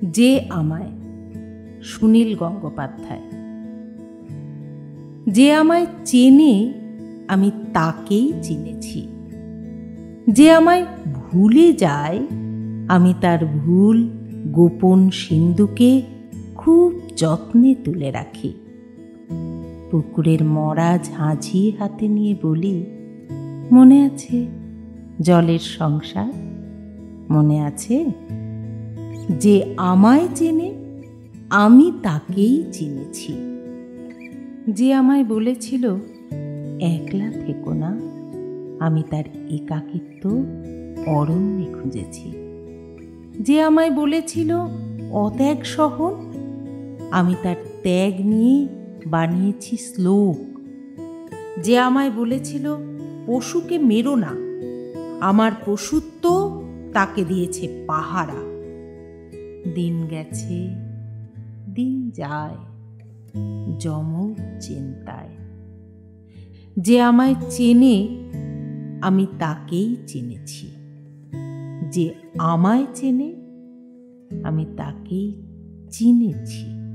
যে আমায়, সুনীল গঙ্গোপাধ্যায়। যে আমায় চেনে আমি তাকেই চিনেছি। যে আমায় ভুলে যায় আমি তার ভুল গোপন সিন্ধুকে খুব যত্নে তুলে রাখি। পুকুরের মরা ঝাঁঝি হাতে নিয়ে বলি, মনে আছে জলের সংসার? মনে আছে? যে আমায় চেনে আমি তাকেই চিনেছি। যে আমায় বলেছিল একলা থেকো না, আমি তার একাকিত্ব অরণ্যে খুঁজেছি। যে আমায় বলেছিল অত্যাগ সহন, আমি তার ত্যাগ নিয়ে বানিয়েছি শ্লোক। যে আমায় বলেছিল পশুকে মেরো না, আমার পশুত্ব তাকে দিয়েছে পাহারা। দিন গেছে, দিন যায়, যমজ চিন্তায়। যে আমায় চেনে আমি তাকেই চিনেছি। যে আমায় চেনে আমি তাকেই চিনেছি।